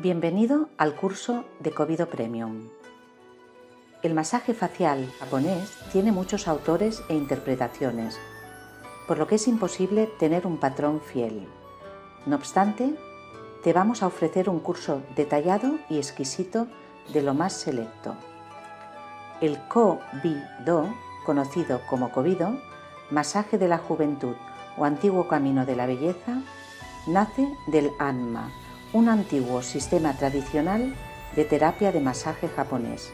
Bienvenido al curso de Kobido Premium. El masaje facial japonés tiene muchos autores e interpretaciones, por lo que es imposible tener un patrón fiel. No obstante, te vamos a ofrecer un curso detallado y exquisito de lo más selecto. El Kobido, conocido como Kobido, masaje de la juventud o antiguo camino de la belleza, nace del Anma, un antiguo sistema tradicional de terapia de masaje japonés.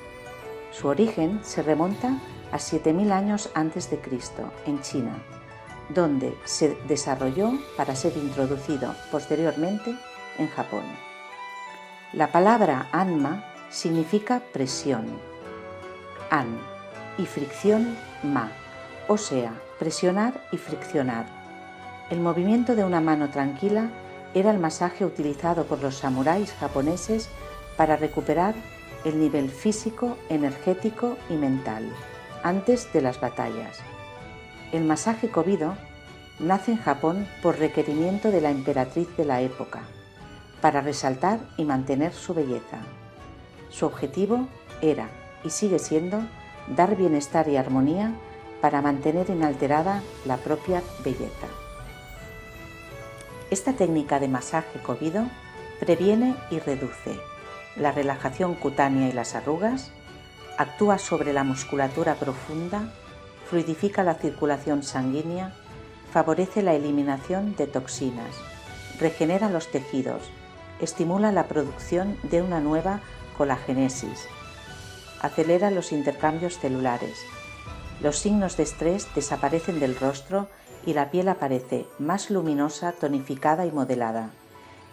Su origen se remonta a 7000 años antes de Cristo, en China, donde se desarrolló para ser introducido posteriormente en Japón. La palabra Anma significa presión, An, y fricción Ma, o sea, presionar y friccionar. El movimiento de una mano tranquila era el masaje utilizado por los samuráis japoneses para recuperar el nivel físico, energético y mental antes de las batallas. El masaje Kobido nace en Japón por requerimiento de la emperatriz de la época, para resaltar y mantener su belleza. Su objetivo era, y sigue siendo, dar bienestar y armonía para mantener inalterada la propia belleza. Esta técnica de masaje Kobido previene y reduce la relajación cutánea y las arrugas, actúa sobre la musculatura profunda, fluidifica la circulación sanguínea, favorece la eliminación de toxinas, regenera los tejidos, estimula la producción de una nueva colagénesis, acelera los intercambios celulares. Los signos de estrés desaparecen del rostro y la piel aparece más luminosa, tonificada y modelada.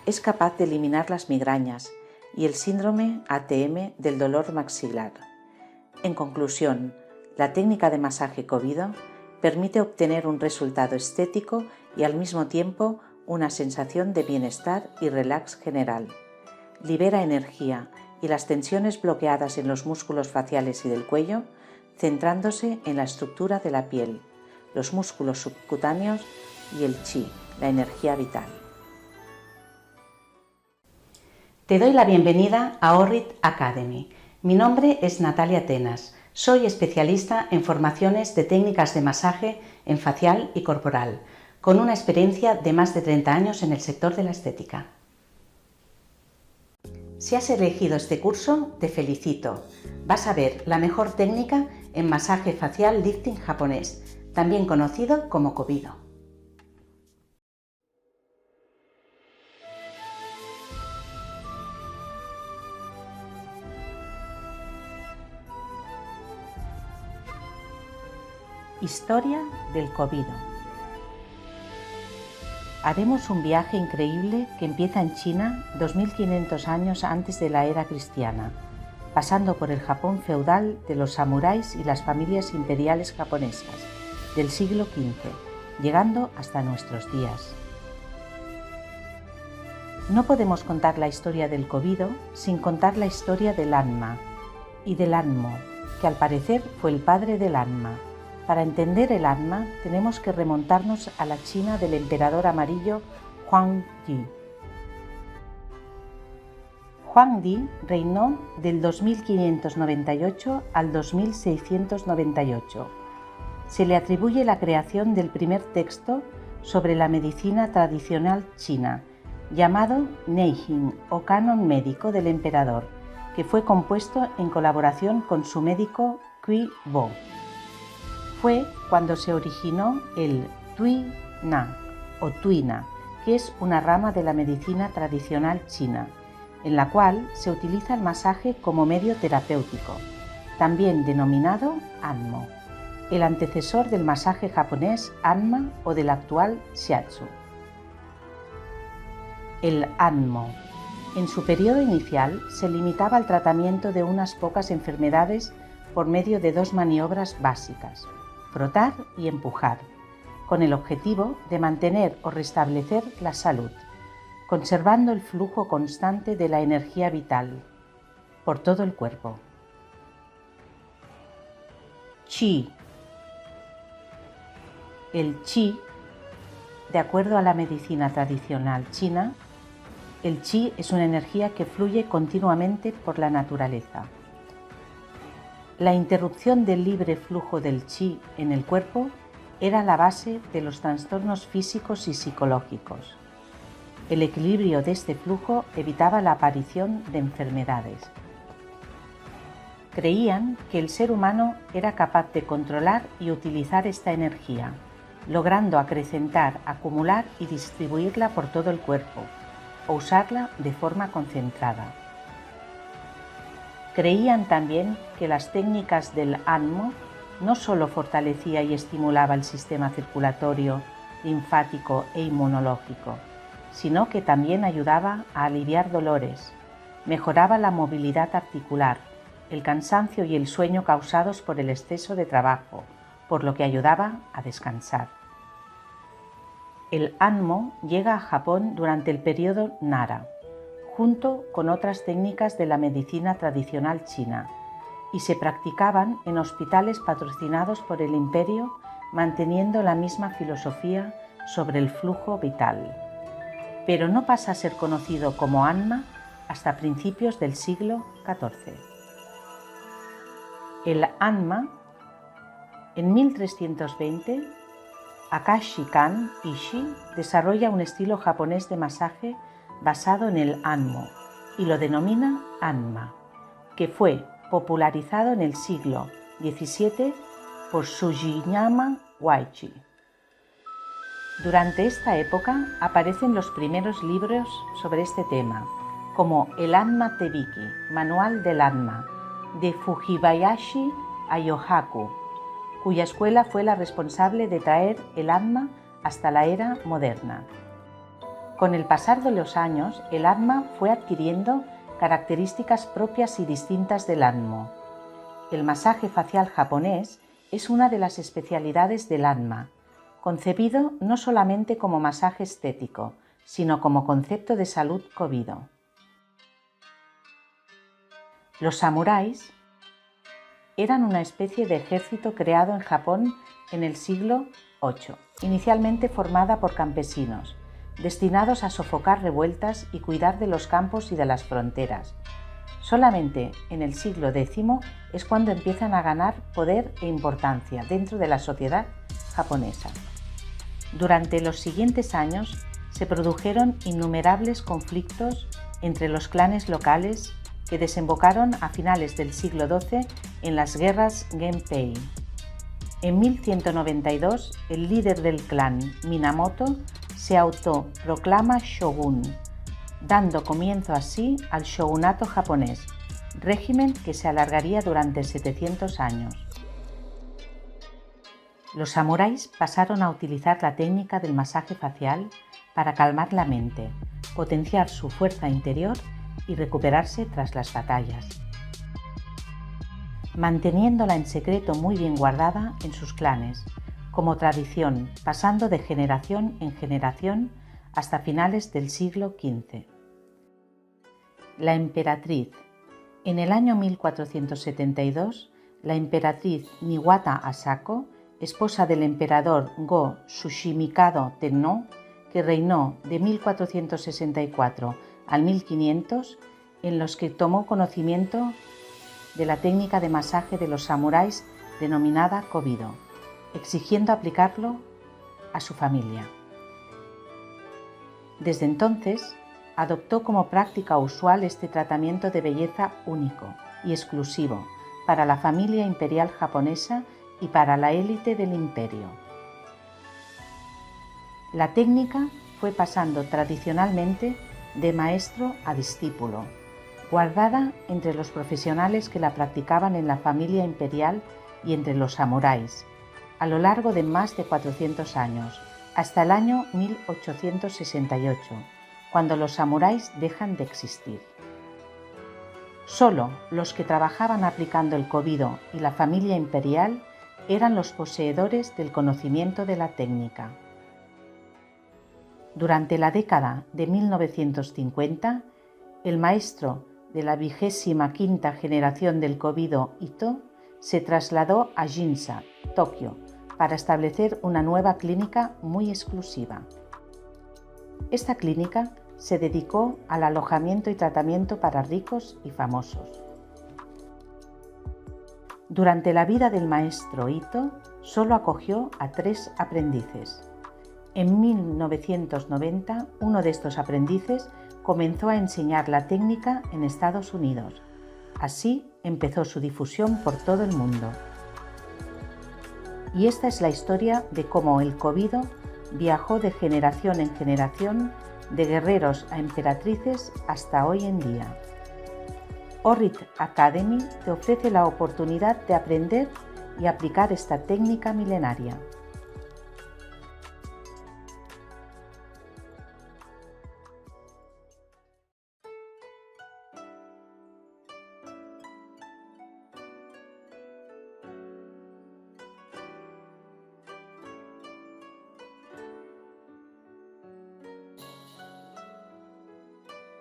Es capaz de eliminar las migrañas y el síndrome ATM del dolor maxilar. En conclusión, la técnica de masaje Kobido permite obtener un resultado estético y al mismo tiempo una sensación de bienestar y relax general. Libera energía y las tensiones bloqueadas en los músculos faciales y del cuello, centrándose en la estructura de la piel, los músculos subcutáneos y el chi, la energía vital. Te doy la bienvenida a Orrit Academy. Mi nombre es Natalia Tenas. Soy especialista en formaciones de técnicas de masaje en facial y corporal, con una experiencia de más de 30 años en el sector de la estética. Si has elegido este curso, te felicito. Vas a ver la mejor técnica en masaje facial lifting japonés, también conocido como Kobido. Historia del Kobido. Haremos un viaje increíble que empieza en China 2500 años antes de la era cristiana, pasando por el Japón feudal de los samuráis y las familias imperiales japonesas del siglo XV, llegando hasta nuestros días. No podemos contar la historia del Kobido sin contar la historia del Anma y del Anmo, que al parecer fue el padre del Anma. Para entender el Anma tenemos que remontarnos a la China del emperador amarillo Huangdi. Huangdi reinó del 2598 al 2698. Se le atribuye la creación del primer texto sobre la medicina tradicional china, llamado Neijing o Canon Médico del Emperador, que fue compuesto en colaboración con su médico Qi Bo. Fue cuando se originó el Tui Na o Tuina, que es una rama de la medicina tradicional china, en la cual se utiliza el masaje como medio terapéutico, también denominado Anmo, el antecesor del masaje japonés Anma o del actual Shiatsu. El Anmo, en su periodo inicial, se limitaba al tratamiento de unas pocas enfermedades por medio de dos maniobras básicas: frotar y empujar, con el objetivo de mantener o restablecer la salud, conservando el flujo constante de la energía vital por todo el cuerpo. Qi. El Qi, de acuerdo a la medicina tradicional china, El chi es una energía que fluye continuamente por la naturaleza. La interrupción del libre flujo del chi en el cuerpo era la base de los trastornos físicos y psicológicos. El equilibrio de este flujo evitaba la aparición de enfermedades. Creían que el ser humano era capaz de controlar y utilizar esta energía, logrando acrecentar, acumular y distribuirla por todo el cuerpo, o usarla de forma concentrada. Creían también que las técnicas del Anmo no solo fortalecía y estimulaba el sistema circulatorio, linfático e inmunológico, sino que también ayudaba a aliviar dolores, mejoraba la movilidad articular, el cansancio y el sueño causados por el exceso de trabajo, por lo que ayudaba a descansar. El Anmo llega a Japón durante el periodo Nara, junto con otras técnicas de la medicina tradicional china, y se practicaban en hospitales patrocinados por el imperio, manteniendo la misma filosofía sobre el flujo vital. Pero no pasa a ser conocido como Anma hasta principios del siglo XIV. El Anma, en 1320, Akashi Kan Ishii desarrolla un estilo japonés de masaje basado en el Anmo y lo denomina Anma, que fue popularizado en el siglo XVII por Sugiyama Waichi. Durante esta época aparecen los primeros libros sobre este tema, como el Anma Tebiki, Manual del Anma, de Fujibayashi Ayohaku, cuya escuela fue la responsable de traer el Anma hasta la era moderna. Con el pasar de los años, el Anma fue adquiriendo características propias y distintas del Anmo. El masaje facial japonés es una de las especialidades del Anma, concebido no solamente como masaje estético, sino como concepto de salud kobido. Los samuráis eran una especie de ejército creado en Japón en el siglo VIII, inicialmente formada por campesinos, destinados a sofocar revueltas y cuidar de los campos y de las fronteras. Solamente en el siglo X es cuando empiezan a ganar poder e importancia dentro de la sociedad japonesa. Durante los siguientes años se produjeron innumerables conflictos entre los clanes locales que desembocaron a finales del siglo XII en las guerras Genpei. En 1192, el líder del clan, Minamoto, se autoproclama shogun, dando comienzo así al shogunato japonés, régimen que se alargaría durante 700 años. Los samuráis pasaron a utilizar la técnica del masaje facial para calmar la mente, potenciar su fuerza interior y recuperarse tras las batallas, manteniéndola en secreto muy bien guardada en sus clanes, como tradición, pasando de generación en generación hasta finales del siglo XV. La emperatriz. En el año 1472, la emperatriz Niwata Asako, esposa del emperador Go Tsuchimikado Tenno, que reinó de 1464 al 1500, en los que tomó conocimiento de la técnica de masaje de los samuráis denominada kobido, exigiendo aplicarlo a su familia. Desde entonces, adoptó como práctica usual este tratamiento de belleza único y exclusivo para la familia imperial japonesa y para la élite del imperio. La técnica fue pasando tradicionalmente de maestro a discípulo, guardada entre los profesionales que la practicaban en la familia imperial y entre los samuráis, a lo largo de más de 400 años, hasta el año 1868, cuando los samuráis dejan de existir. Solo los que trabajaban aplicando el kobido y la familia imperial eran los poseedores del conocimiento de la técnica. Durante la década de 1950, el maestro de la 25ª generación del kobido Ito se trasladó a Ginza, Tokio, para establecer una nueva clínica muy exclusiva. Esta clínica se dedicó al alojamiento y tratamiento para ricos y famosos. Durante la vida del maestro Ito, solo acogió a 3 aprendices. En 1990, uno de estos aprendices comenzó a enseñar la técnica en Estados Unidos. Así empezó su difusión por todo el mundo. Y esta es la historia de cómo el Kobido viajó de generación en generación, de guerreros a emperatrices hasta hoy en día. Orrit Academy te ofrece la oportunidad de aprender y aplicar esta técnica milenaria.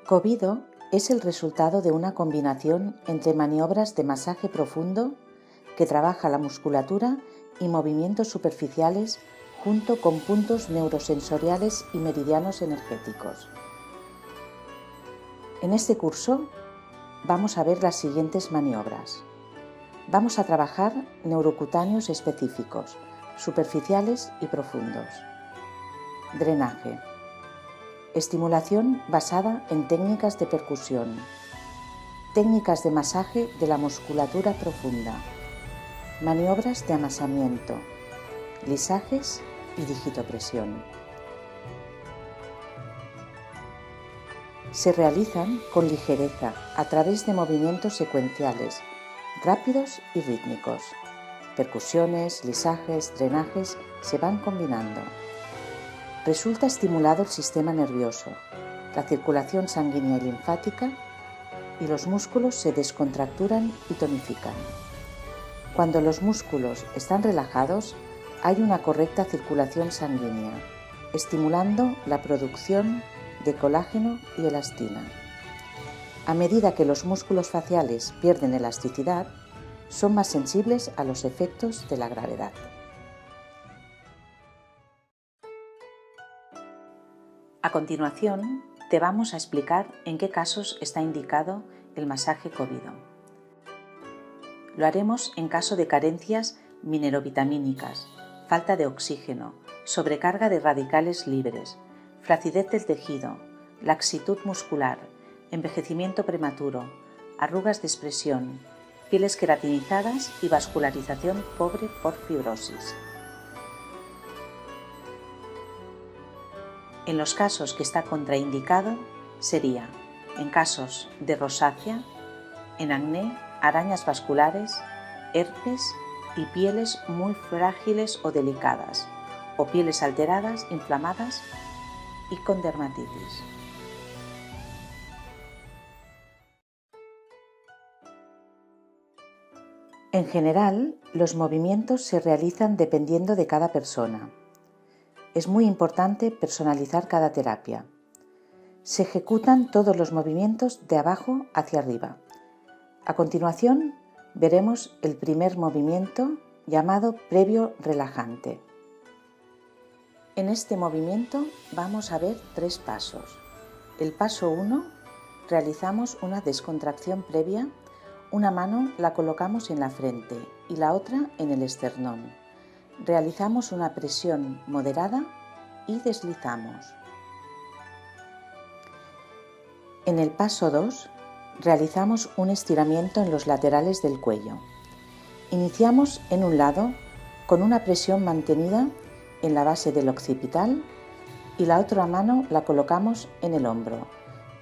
Kobido es el resultado de una combinación entre maniobras de masaje profundo, que trabaja la musculatura, y movimientos superficiales junto con puntos neurosensoriales y meridianos energéticos. En este curso vamos a ver las siguientes maniobras. Vamos a trabajar neurocutáneos específicos, superficiales y profundos. Drenaje. Estimulación basada en técnicas de percusión. Técnicas de masaje de la musculatura profunda. Maniobras de amasamiento. Lisajes y digitopresión. Se realizan con ligereza a través de movimientos secuenciales, rápidos y rítmicos. Percusiones, lisajes, drenajes se van combinando. Resulta estimulado el sistema nervioso, la circulación sanguínea y linfática, y los músculos se descontracturan y tonifican. Cuando los músculos están relajados, hay una correcta circulación sanguínea, estimulando la producción de colágeno y elastina. A medida que los músculos faciales pierden elasticidad, son más sensibles a los efectos de la gravedad. A continuación, te vamos a explicar en qué casos está indicado el masaje Kobido. Lo haremos en caso de carencias minerovitamínicas, falta de oxígeno, sobrecarga de radicales libres, flacidez del tejido, laxitud muscular, envejecimiento prematuro, arrugas de expresión, pieles queratinizadas y vascularización pobre por fibrosis. En los casos que está contraindicado sería en casos de rosácea, en acné, arañas vasculares, herpes y pieles muy frágiles o delicadas, o pieles alteradas, inflamadas y con dermatitis. En general, los movimientos se realizan dependiendo de cada persona. Es muy importante personalizar cada terapia. Se ejecutan todos los movimientos de abajo hacia arriba. A continuación, veremos el primer movimiento llamado previo relajante. En este movimiento vamos a ver 3 pasos. El paso 1, realizamos una descontracción previa. Una mano la colocamos en la frente y la otra en el esternón. Realizamos una presión moderada y deslizamos. En el paso 2, realizamos un estiramiento en los laterales del cuello. Iniciamos en un lado con una presión mantenida en la base del occipital y la otra mano la colocamos en el hombro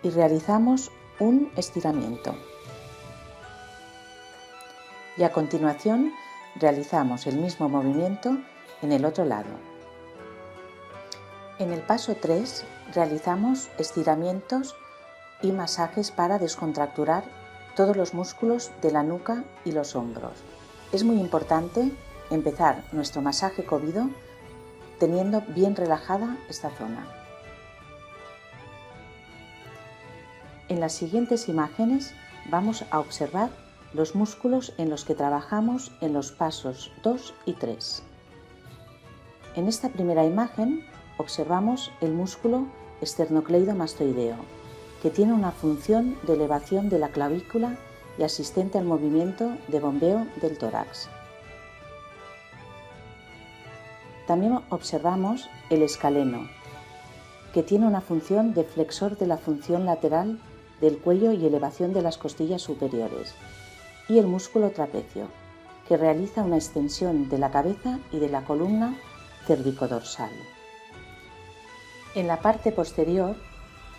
y realizamos un estiramiento. Y a continuación realizamos el mismo movimiento en el otro lado. En el paso 3 realizamos estiramientos y masajes para descontracturar todos los músculos de la nuca y los hombros. Es muy importante empezar nuestro masaje Kobido teniendo bien relajada esta zona. En las siguientes imágenes vamos a observar los músculos en los que trabajamos en los pasos 2 y 3. En esta primera imagen observamos el músculo esternocleidomastoideo, que tiene una función de elevación de la clavícula y asistente al movimiento de bombeo del tórax. También observamos el escaleno, que tiene una función de flexor de la función lateral del cuello y elevación de las costillas superiores, y el músculo trapecio, que realiza una extensión de la cabeza y de la columna cervicodorsal. En la parte posterior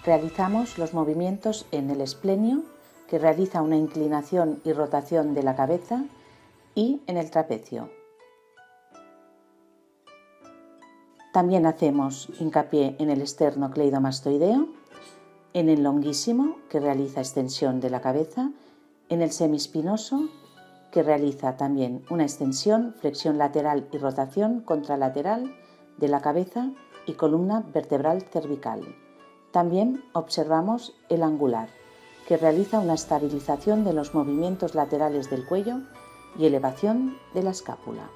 realizamos los movimientos en el esplenio, que realiza una inclinación y rotación de la cabeza, y en el trapecio. También hacemos hincapié en el esternocleidomastoideo, en el longuísimo, que realiza extensión de la cabeza, en el semispinoso, que realiza también una extensión, flexión lateral y rotación contralateral de la cabeza y columna vertebral cervical. También observamos el angular, que realiza una estabilización de los movimientos laterales del cuello y elevación de la escápula.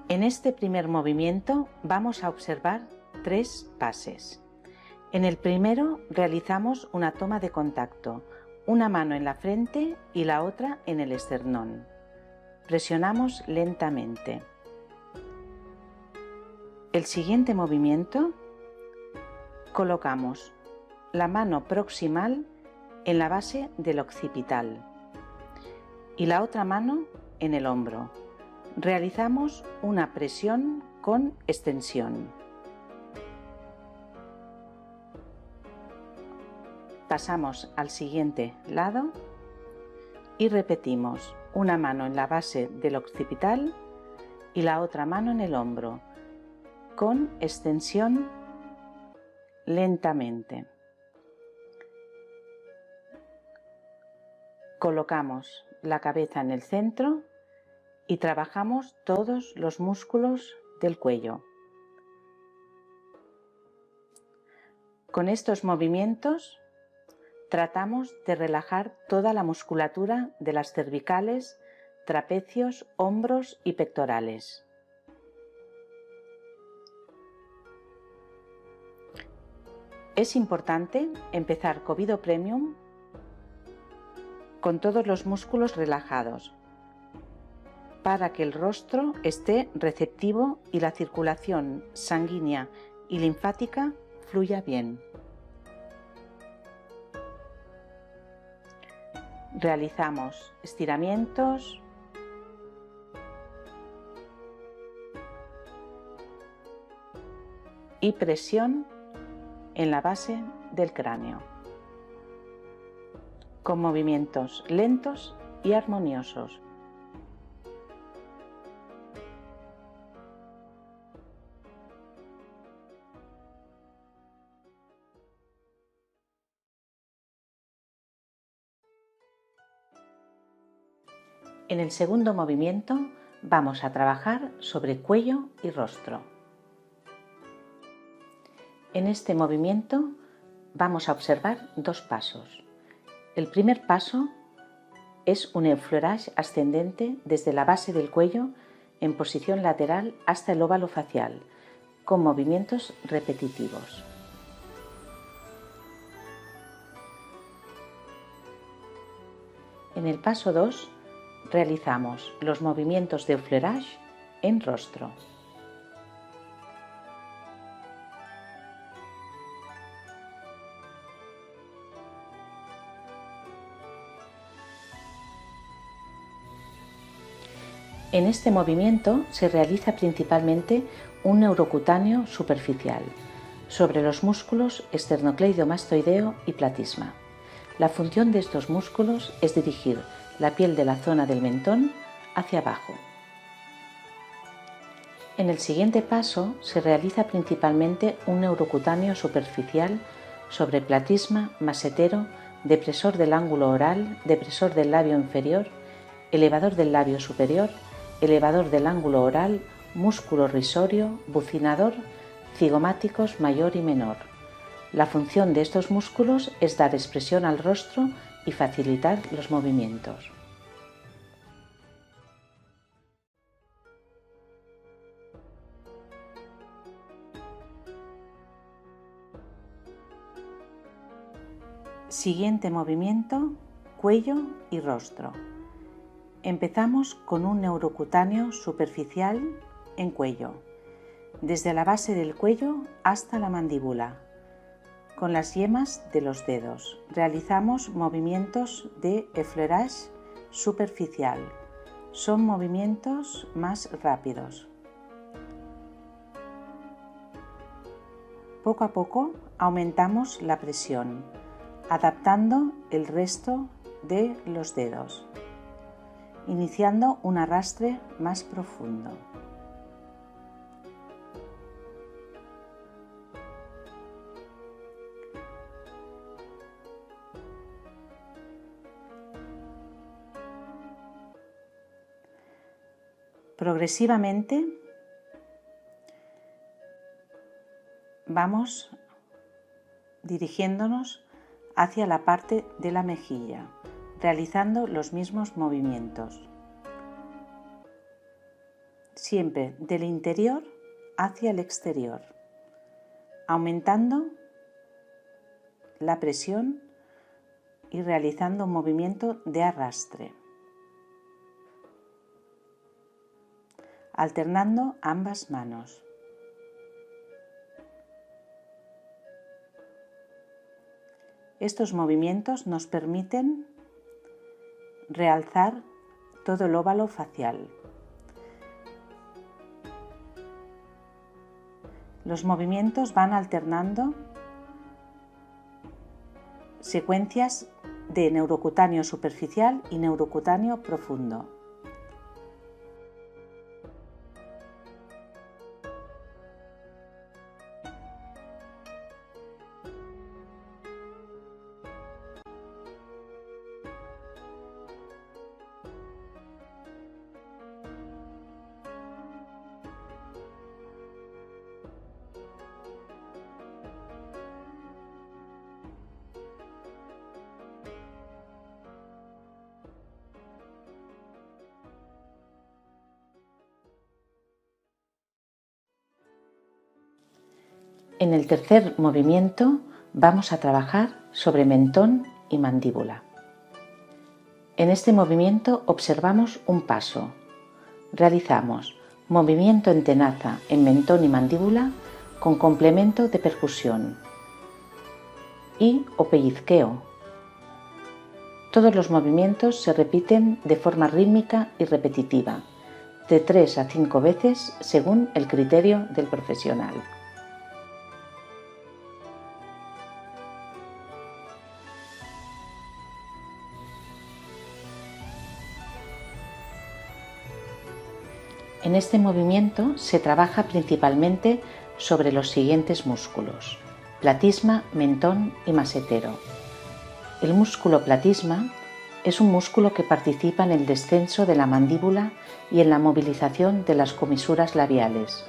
En este primer movimiento vamos a observar 3 pases. En el primero realizamos una toma de contacto, una mano en la frente y la otra en el esternón. Presionamos lentamente. El siguiente movimiento, colocamos la mano proximal en la base del occipital y la otra mano en el hombro. Realizamos una presión con extensión. Pasamos al siguiente lado y repetimos una mano en la base del occipital y la otra mano en el hombro, con extensión lentamente. Colocamos la cabeza en el centro y trabajamos todos los músculos del cuello. Con estos movimientos tratamos de relajar toda la musculatura de las cervicales, trapecios, hombros y pectorales. Es importante empezar Covido Premium con todos los músculos relajados, para que el rostro esté receptivo y la circulación sanguínea y linfática fluya bien. Realizamos estiramientos, y presión en la base del cráneo, con movimientos lentos y armoniosos. En el segundo movimiento vamos a trabajar sobre cuello y rostro. En este movimiento vamos a observar 2 pasos. El primer paso es un effleurage ascendente desde la base del cuello en posición lateral hasta el óvalo facial, con movimientos repetitivos. En el paso 2 realizamos los movimientos de effleurage en rostro. En este movimiento se realiza principalmente un neurocutáneo superficial sobre los músculos esternocleidomastoideo y platisma. La función de estos músculos es dirigir la piel de la zona del mentón hacia abajo. En el siguiente paso se realiza principalmente un neurocutáneo superficial sobre platisma, masetero, depresor del ángulo oral, depresor del labio inferior, elevador del labio superior, elevador del ángulo oral, músculo risorio, bucinador, cigomáticos mayor y menor, La función de estos músculos es dar expresión al rostro y facilitar los movimientos. Siguiente movimiento, cuello y rostro. Empezamos con un neurocutáneo superficial en cuello, desde la base del cuello hasta la mandíbula. Con las yemas de los dedos realizamos movimientos de effleurage superficial. Son movimientos más rápidos. Poco a poco aumentamos la presión, adaptando el resto de los dedos, iniciando un arrastre más profundo. Progresivamente vamos dirigiéndonos hacia la parte de la mejilla, realizando los mismos movimientos, siempre del interior hacia el exterior, aumentando la presión y realizando un movimiento de arrastre, alternando ambas manos. Estos movimientos nos permiten realzar todo el óvalo facial. Los movimientos van alternando secuencias de neurocutáneo superficial y neurocutáneo profundo. En el tercer movimiento vamos a trabajar sobre mentón y mandíbula. En este movimiento observamos un paso. Realizamos movimiento en tenaza en mentón y mandíbula con complemento de percusión y o pellizqueo. Todos los movimientos se repiten de forma rítmica y repetitiva, de 3 a 5 veces según el criterio del profesional. En este movimiento se trabaja principalmente sobre los siguientes músculos: platisma, mentón y masetero. El músculo platisma es un músculo que participa en el descenso de la mandíbula y en la movilización de las comisuras labiales.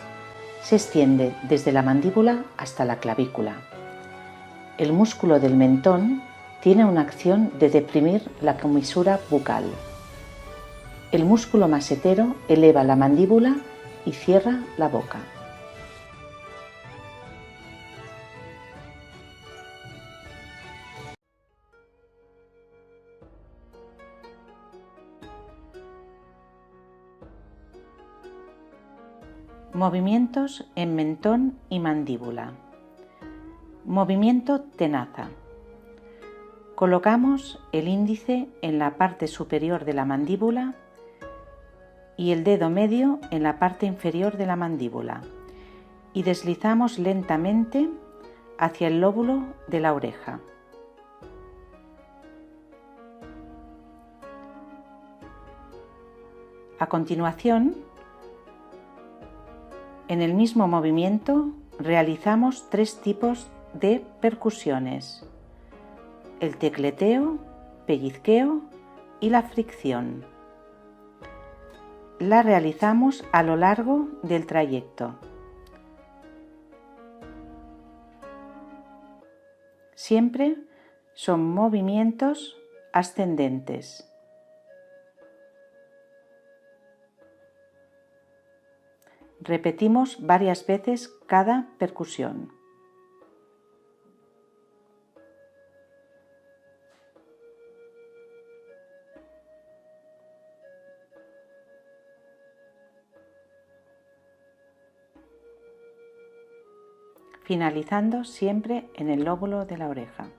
Se extiende desde la mandíbula hasta la clavícula. El músculo del mentón tiene una acción de deprimir la comisura bucal. El músculo masetero eleva la mandíbula y cierra la boca. Movimientos en mentón y mandíbula. Movimiento tenaza. Colocamos el índice en la parte superior de la mandíbula y el dedo medio en la parte inferior de la mandíbula y deslizamos lentamente hacia el lóbulo de la oreja. A continuación, en el mismo movimiento realizamos 3 tipos de percusiones: el tecleteo, pellizqueo y la fricción. La realizamos a lo largo del trayecto. Siempre son movimientos ascendentes. Repetimos varias veces cada percusión. Finalizando siempre en el lóbulo de la oreja.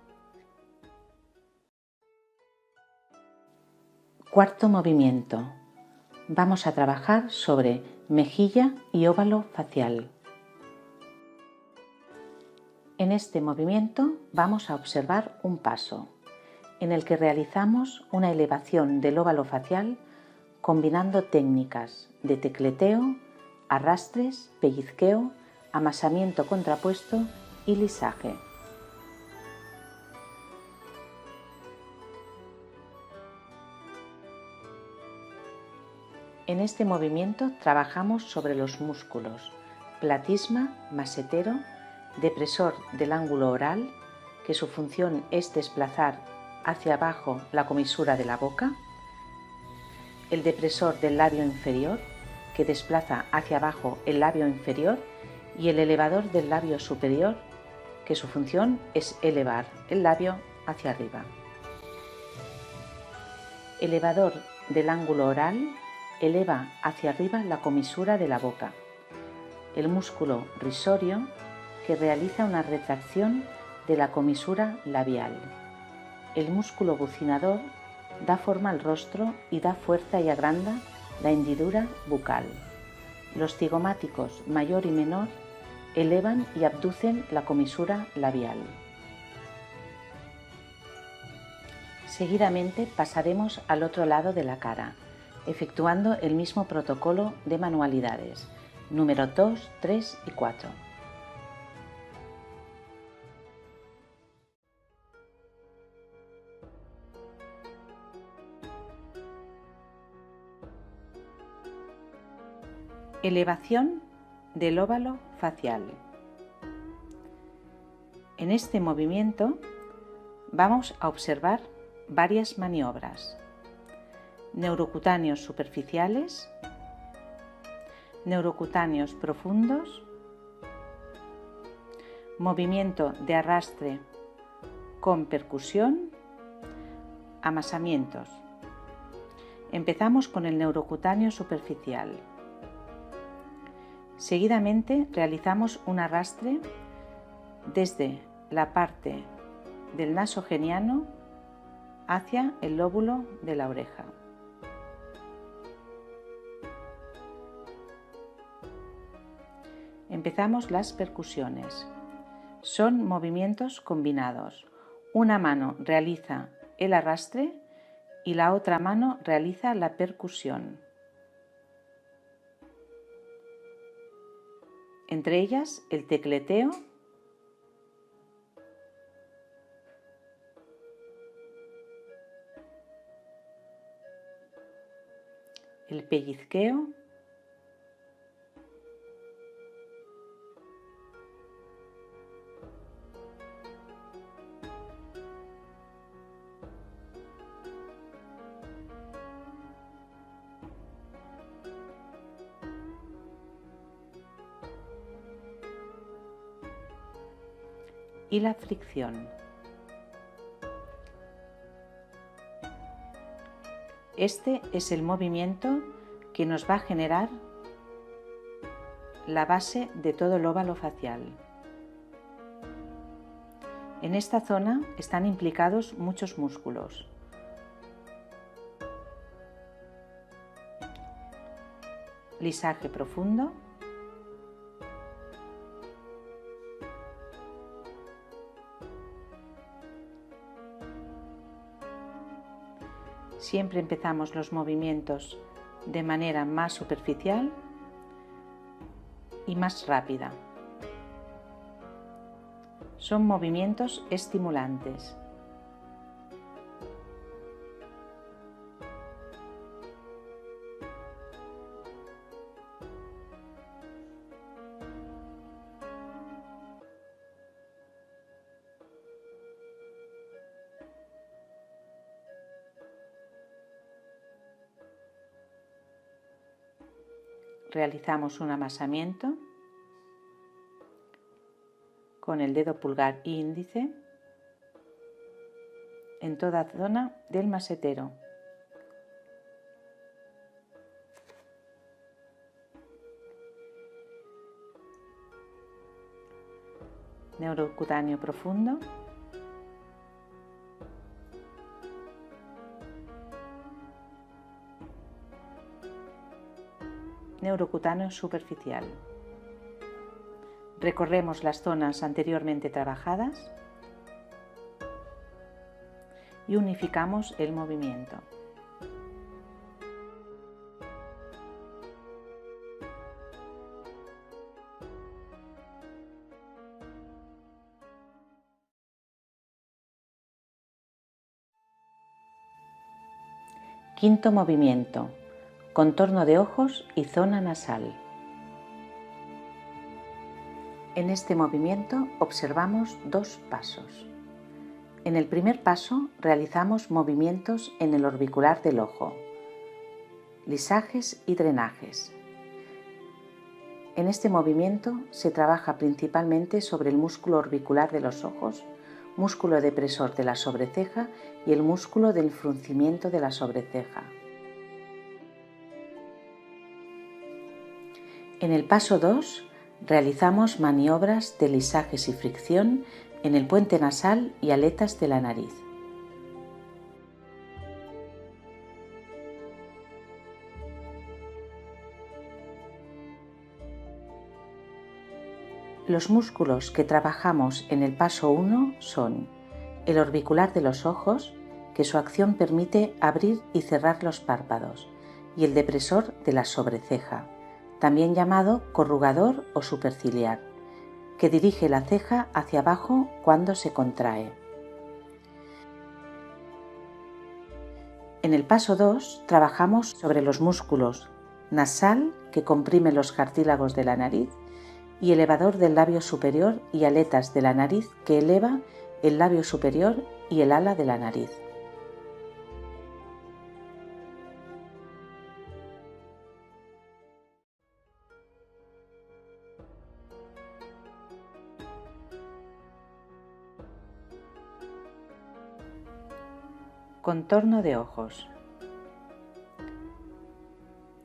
Cuarto movimiento. Vamos a trabajar sobre mejilla y óvalo facial. En este movimiento vamos a observar un paso, en el que realizamos una elevación del óvalo facial combinando técnicas de tecleteo, arrastres, pellizqueo, amasamiento contrapuesto y lisaje. En este movimiento trabajamos sobre los músculos platisma, masetero, depresor del ángulo oral, que su función es desplazar hacia abajo la comisura de la boca, el depresor del labio inferior, que desplaza hacia abajo el labio inferior, y el elevador del labio superior, que su función es elevar el labio hacia arriba. Elevador del ángulo oral eleva hacia arriba la comisura de la boca. El músculo risorio, que realiza una retracción de la comisura labial. El músculo bucinador da forma al rostro y da fuerza y agranda la hendidura bucal. Los cigomáticos mayor y menor elevan y abducen la comisura labial. Seguidamente pasaremos al otro lado de la cara, efectuando el mismo protocolo de manualidades, número 2, 3 y 4. Elevación del óvalo facial. En este movimiento vamos a observar varias maniobras: neurocutáneos superficiales, neurocutáneos profundos, movimiento de arrastre con percusión, amasamientos. Empezamos con el neurocutáneo superficial. Seguidamente realizamos un arrastre desde la parte del nasogeniano hacia el lóbulo de la oreja. Empezamos las percusiones. Son movimientos combinados. Una mano realiza el arrastre y la otra mano realiza la percusión. Entre ellas el tecleteo, el pellizqueo, y la fricción. Este es el movimiento que nos va a generar la base de todo el óvalo facial. En esta zona están implicados muchos músculos. Lisaje profundo, siempre empezamos los movimientos de manera más superficial y más rápida. Son movimientos estimulantes. realizamos un amasamiento con el dedo pulgar e índice en toda zona del masetero. Neurocutáneo profundo. Neurocutáneo superficial. Recorremos las zonas anteriormente trabajadas y unificamos el movimiento. Quinto movimiento: contorno de ojos y zona nasal. En este movimiento observamos dos pasos. En el primer paso realizamos movimientos en el orbicular del ojo, lisajes y drenajes. En este movimiento se trabaja principalmente sobre el músculo orbicular de los ojos, músculo depresor de la sobreceja y el músculo del fruncimiento de la sobreceja. En el paso 2 realizamos maniobras de lisajes y fricción en el puente nasal y aletas de la nariz. Los músculos que trabajamos en el paso 1 son el orbicular de los ojos, que su acción permite abrir y cerrar los párpados, y el depresor de la sobreceja, también llamado corrugador o superciliar, que dirige la ceja hacia abajo cuando se contrae. En el paso 2 trabajamos sobre los músculos nasal, que comprime los cartílagos de la nariz, y elevador del labio superior y aletas de la nariz, que eleva el labio superior y el ala de la nariz. Contorno de ojos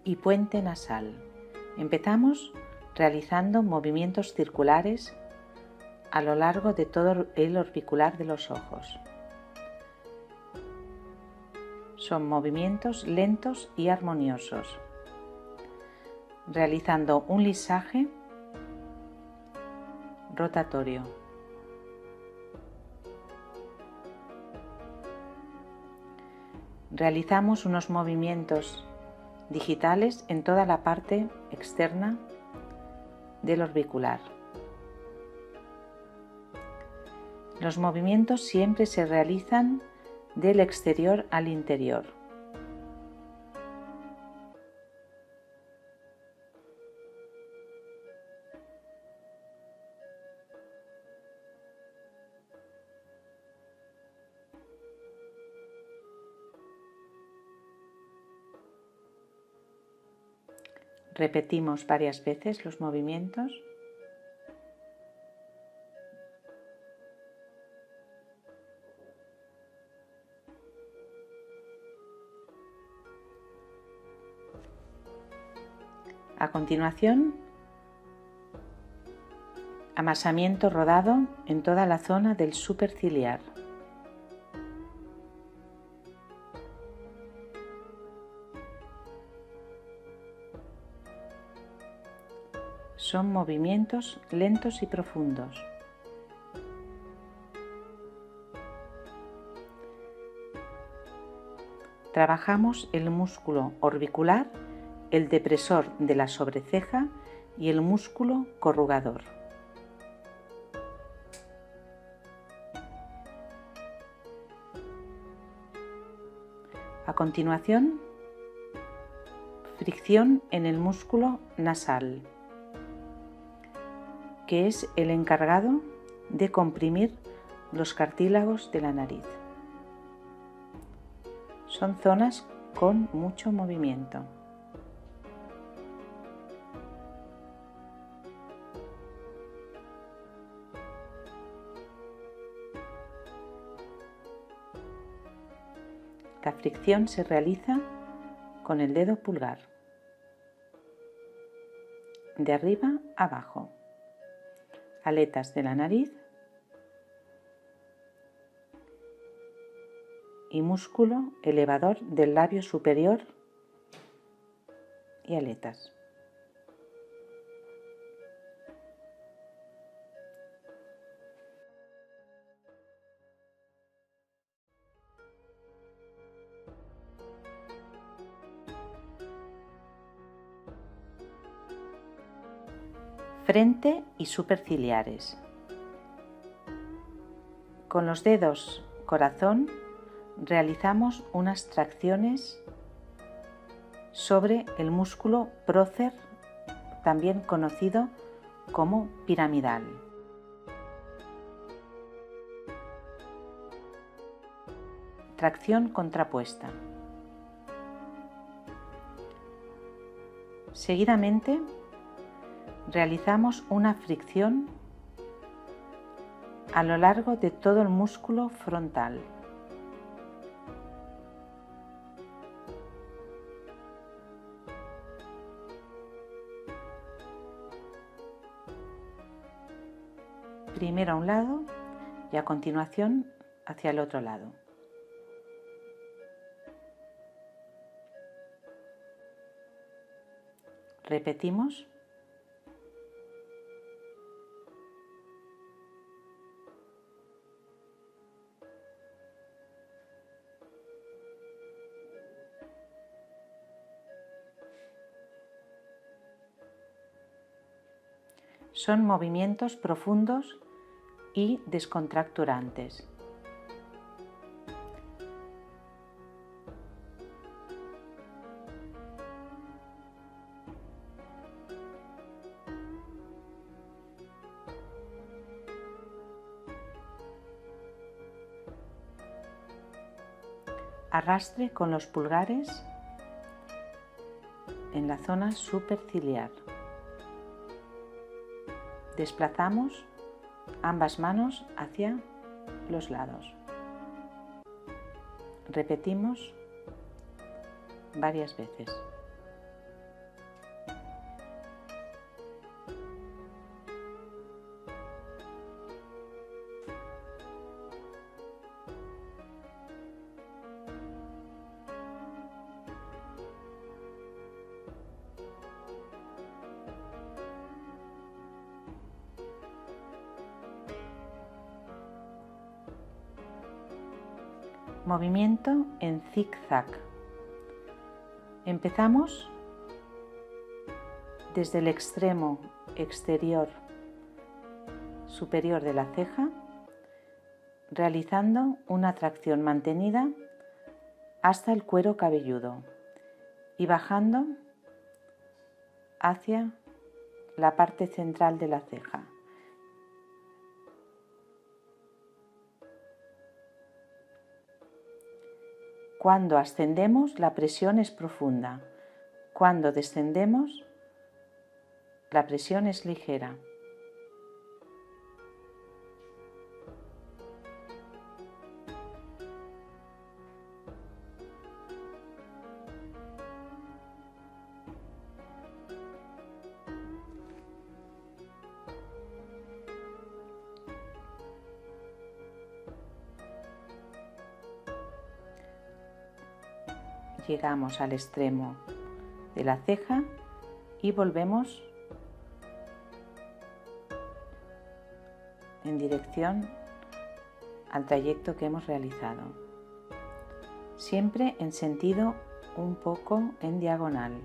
y puente nasal. Empezamos realizando movimientos circulares a lo largo de todo el orbicular de los ojos. Son movimientos lentos y armoniosos, realizando un lisaje rotatorio. Realizamos unos movimientos digitales en toda la parte externa del orbicular. Los movimientos siempre se realizan del exterior al interior. Repetimos varias veces los movimientos. A continuación, amasamiento rodado en toda la zona del superciliar. Son movimientos lentos y profundos. Trabajamos el músculo orbicular, el depresor de la sobreceja y el músculo corrugador. A continuación, fricción en el músculo nasal, que es el encargado de comprimir los cartílagos de la nariz. Son zonas con mucho movimiento. La fricción se realiza con el dedo pulgar, de arriba a abajo, aletas de la nariz y músculo elevador del labio superior y aletas. Frente y superciliares. Con los dedos corazón realizamos unas tracciones sobre el músculo prócer, también conocido como piramidal. Tracción contrapuesta. Seguidamente realizamos una fricción a lo largo de todo el músculo frontal. Primero a un lado y a continuación hacia el otro lado. Repetimos. Son movimientos profundos y descontracturantes. Arrastre con los pulgares en la zona superciliar. Desplazamos ambas manos hacia los lados. Repetimos varias veces. Movimiento en zig-zag. Empezamos desde el extremo exterior superior de la ceja, realizando una tracción mantenida hasta el cuero cabelludo y bajando hacia la parte central de la ceja. Cuando ascendemos, la presión es profunda. Cuando descendemos, la presión es ligera. Llegamos al extremo de la ceja y volvemos en dirección al trayecto que hemos realizado, siempre en sentido un poco en diagonal.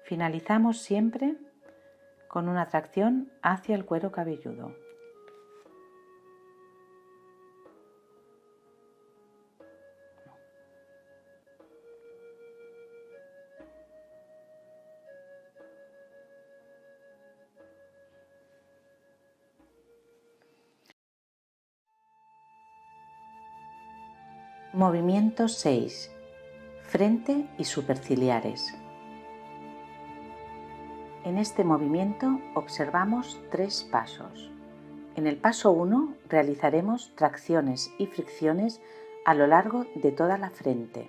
Finalizamos siempre con una tracción hacia el cuero cabelludo. Movimiento 6. Frente y superciliares. En este movimiento observamos 3 pasos. En el paso 1 realizaremos tracciones y fricciones a lo largo de toda la frente.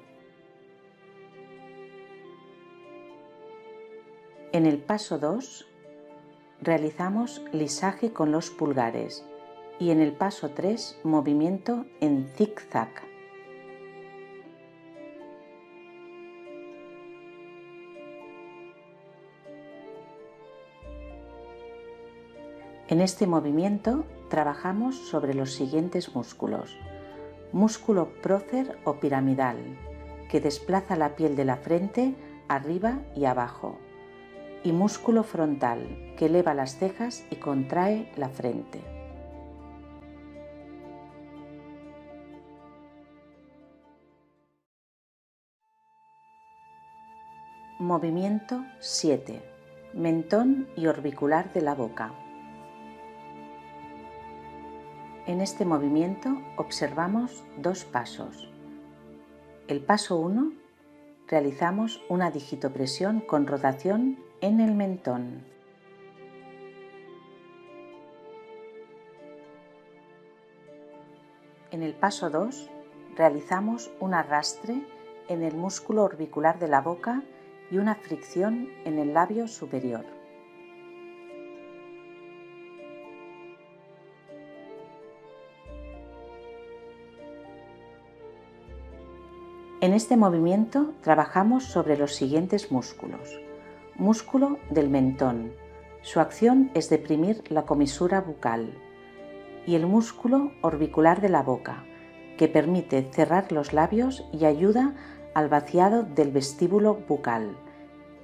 En el paso 2 realizamos lisaje con los pulgares y en el paso 3 movimiento en zig-zag. En este movimiento trabajamos sobre los siguientes músculos. Músculo prócer o piramidal, que desplaza la piel de la frente arriba y abajo. Y músculo frontal, que eleva las cejas y contrae la frente. Movimiento 7. Mentón y orbicular de la boca. En este movimiento observamos 2 pasos. El paso 1 realizamos una digitopresión con rotación en el mentón. En el paso 2 realizamos un arrastre en el músculo orbicular de la boca y una fricción en el labio superior. En este movimiento trabajamos sobre los siguientes músculos. Músculo del mentón. Su acción es deprimir la comisura bucal. Y el músculo orbicular de la boca, que permite cerrar los labios y ayuda al vaciado del vestíbulo bucal.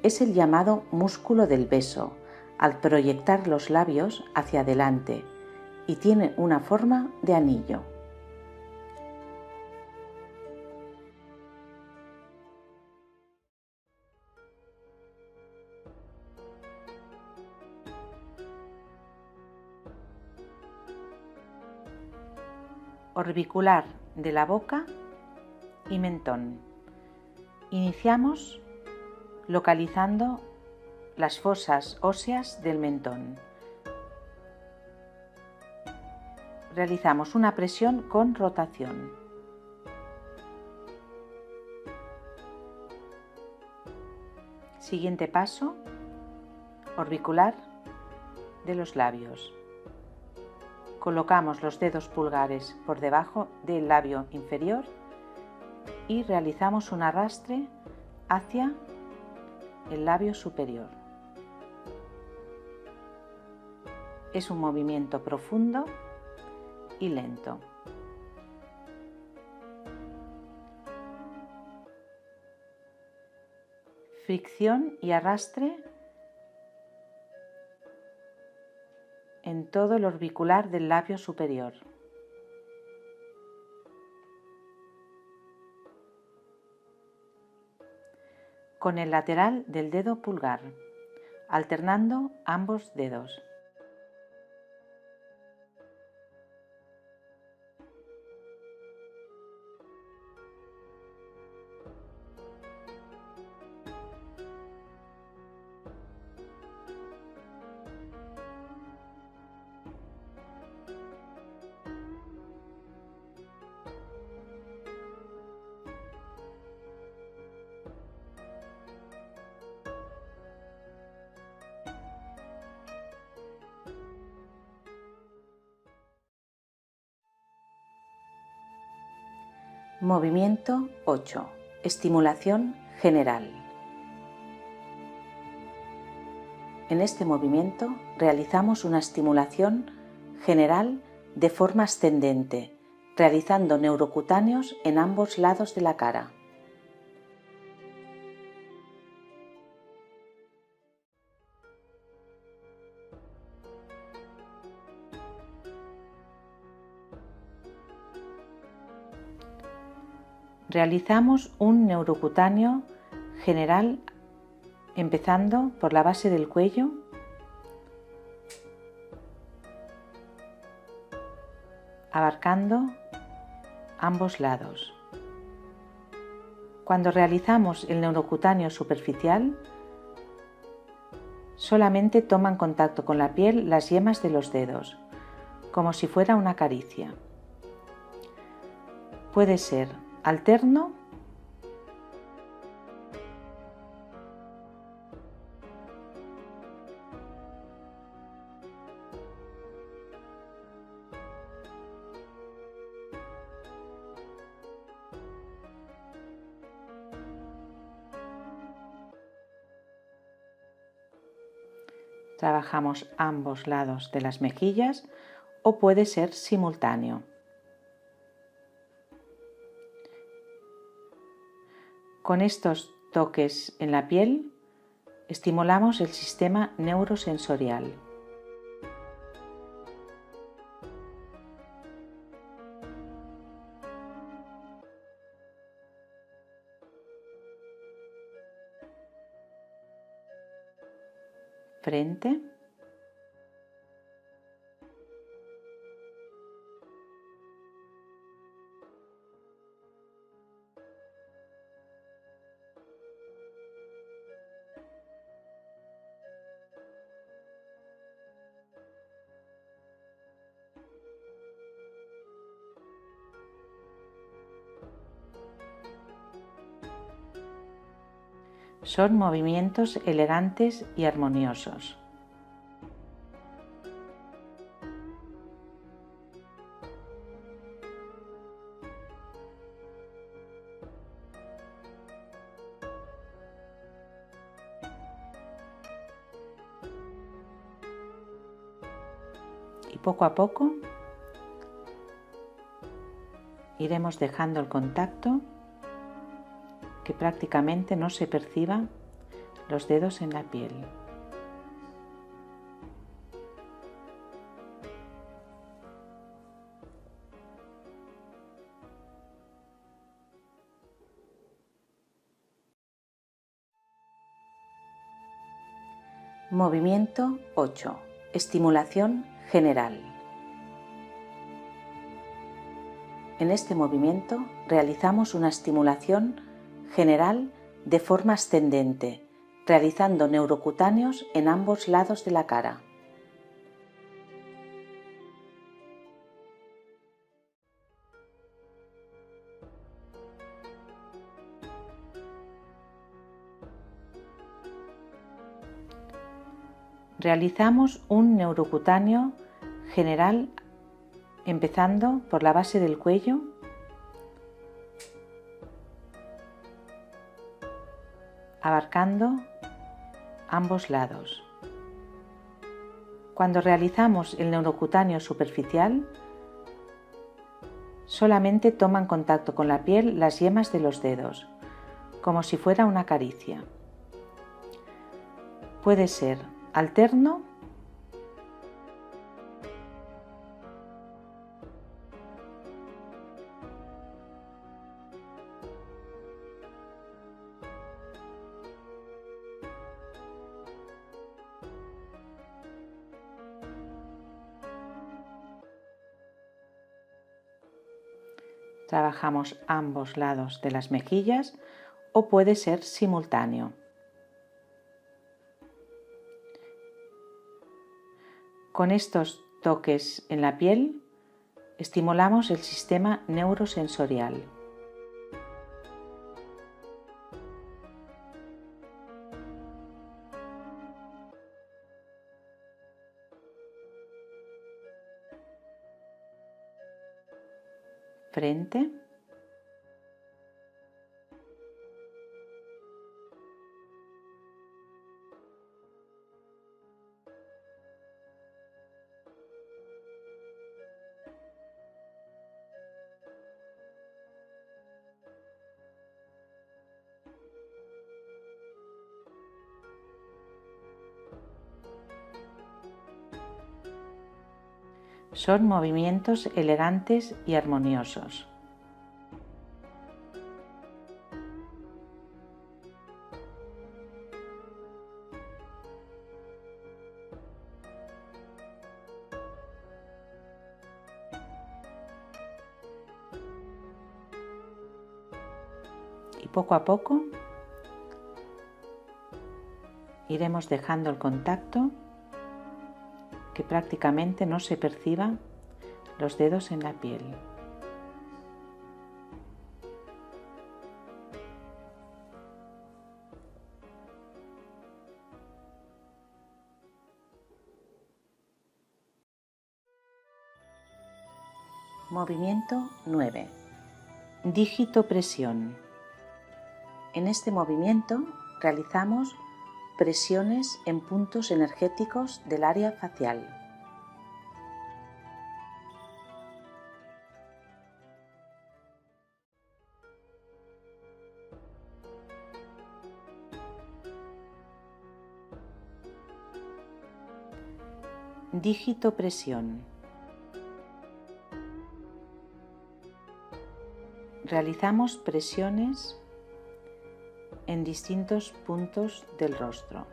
Es el llamado músculo del beso, al proyectar los labios hacia adelante, y tiene una forma de anillo. Orbicular de la boca y mentón. Iniciamos localizando las fosas óseas del mentón. Realizamos una presión con rotación. Siguiente paso, orbicular de los labios. Colocamos los dedos pulgares por debajo del labio inferior y realizamos un arrastre hacia el labio superior. Es un movimiento profundo y lento. Fricción y arrastre en todo el orbicular del labio superior. Con el lateral del dedo pulgar, alternando ambos dedos. Movimiento 8. Estimulación general. En este movimiento realizamos una estimulación general de forma ascendente, realizando neurocutáneos en ambos lados de la cara. Realizamos un neurocutáneo general empezando por la base del cuello, abarcando ambos lados. Cuando realizamos el neurocutáneo superficial, solamente toman contacto con la piel las yemas de los dedos, como si fuera una caricia. Puede ser alterno trabajamos ambos lados de las mejillas o puede ser simultáneo. Con estos toques en la piel estimulamos el sistema neurosensorial. Frente, son movimientos elegantes y armoniosos. Y poco a poco iremos dejando el contacto, que prácticamente no se perciba los dedos en la piel. Movimiento 8. Estimulación general. En este movimiento realizamos una estimulación general de forma ascendente, realizando neurocutáneos en ambos lados de la cara. Realizamos un neurocutáneo general empezando por la base del cuello, abarcando ambos lados. Cuando realizamos el neurocutáneo superficial, solamente toman contacto con la piel las yemas de los dedos, como si fuera una caricia. Puede ser alterno trabajamos ambos lados de las mejillas o puede ser simultáneo. Con estos toques en la piel estimulamos el sistema neurosensorial. Frente, son movimientos elegantes y armoniosos. Y poco a poco iremos dejando el contacto, que prácticamente no se perciba los dedos en la piel. Movimiento 9. Dígito presión. En este movimiento realizamos presiones en puntos energéticos del área facial. Dígito presión. Realizamos presiones en distintos puntos del rostro.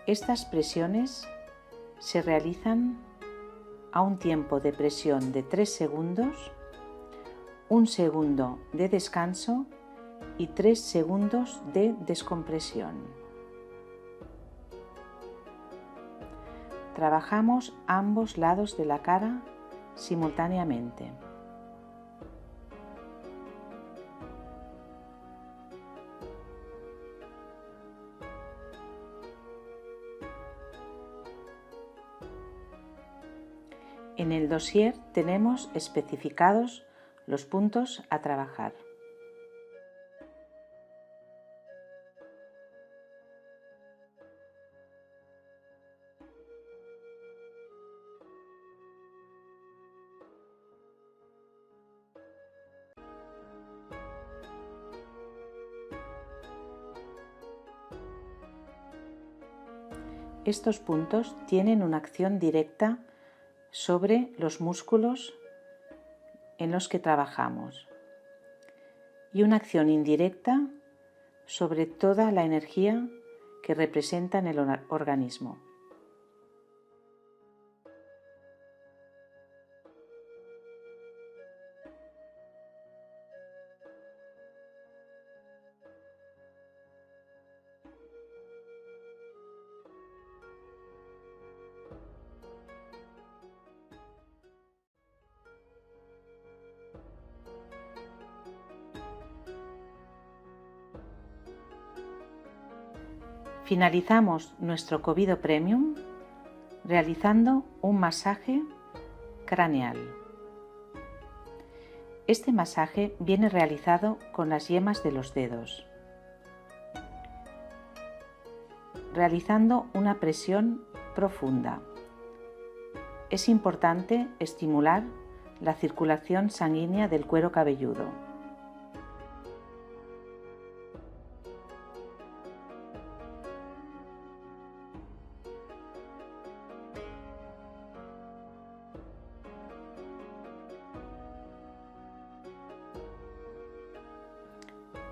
Estas presiones se realizan a un tiempo de presión de 3 segundos, 1 segundo de descanso y 3 segundos de descompresión. Trabajamos ambos lados de la cara simultáneamente. En el dossier tenemos especificados los puntos a trabajar. Estos puntos tienen una acción directa sobre los músculos en los que trabajamos y una acción indirecta sobre toda la energía que representa en el organismo. Finalizamos nuestro Covido Premium realizando un masaje craneal. Este masaje viene realizado con las yemas de los dedos, realizando una presión profunda. Es importante estimular la circulación sanguínea del cuero cabelludo.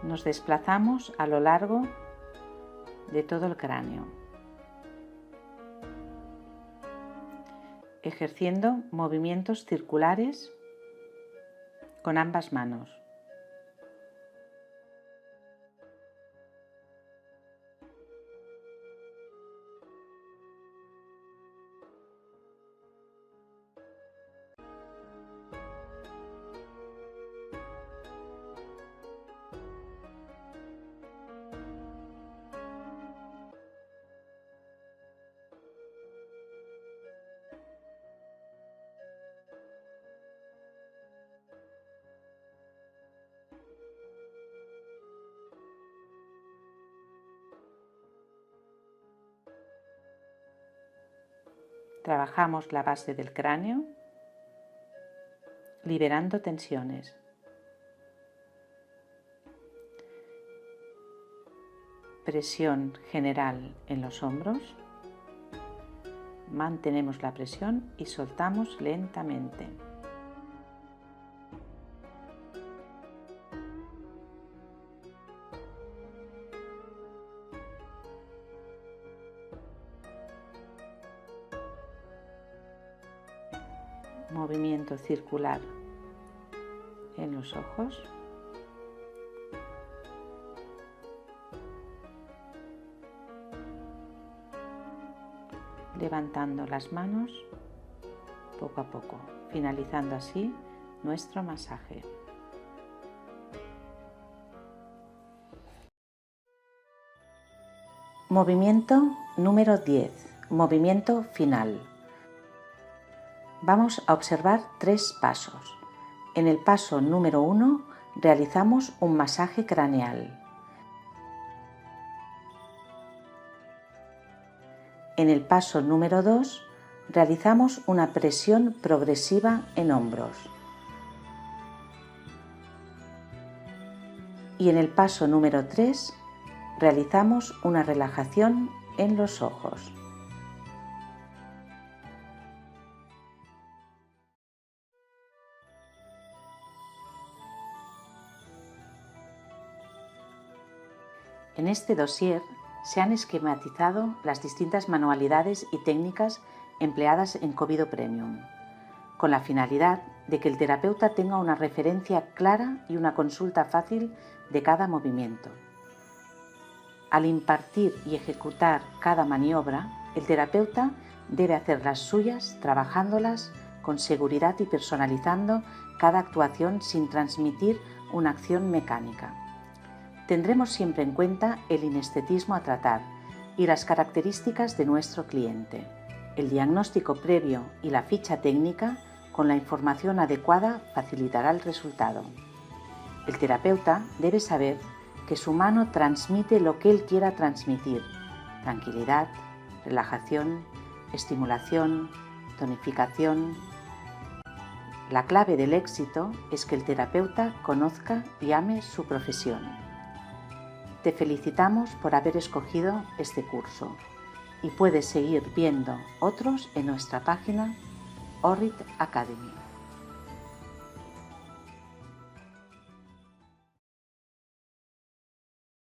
Nos desplazamos a lo largo de todo el cráneo, ejerciendo movimientos circulares con ambas manos. Trabajamos la base del cráneo, liberando tensiones. Presión general en los hombros. Mantenemos la presión y soltamos lentamente. Movimiento circular en los ojos. levantando las manos poco a poco, finalizando así nuestro masaje. Movimiento número 10. Movimiento final. Vamos a observar 3 pasos. En el paso número 1 realizamos un masaje craneal. En el paso número 2 realizamos una presión progresiva en hombros. Y en el paso número 3 realizamos una relajación en los ojos. En este dossier se han esquematizado las distintas manualidades y técnicas empleadas en Covido Premium, con la finalidad de que el terapeuta tenga una referencia clara y una consulta fácil de cada movimiento. Al impartir y ejecutar cada maniobra, el terapeuta debe hacer las suyas trabajándolas con seguridad y personalizando cada actuación sin transmitir una acción mecánica. Tendremos siempre en cuenta el inestetismo a tratar y las características de nuestro cliente, el diagnóstico previo y la ficha técnica con la información adecuada facilitará el resultado. El terapeuta debe saber que su mano transmite lo que él quiera transmitir: tranquilidad, relajación, estimulación, tonificación. La clave del éxito es que el terapeuta conozca y ame su profesión. Te felicitamos por haber escogido este curso y puedes seguir viendo otros en nuestra página Orrit Academy.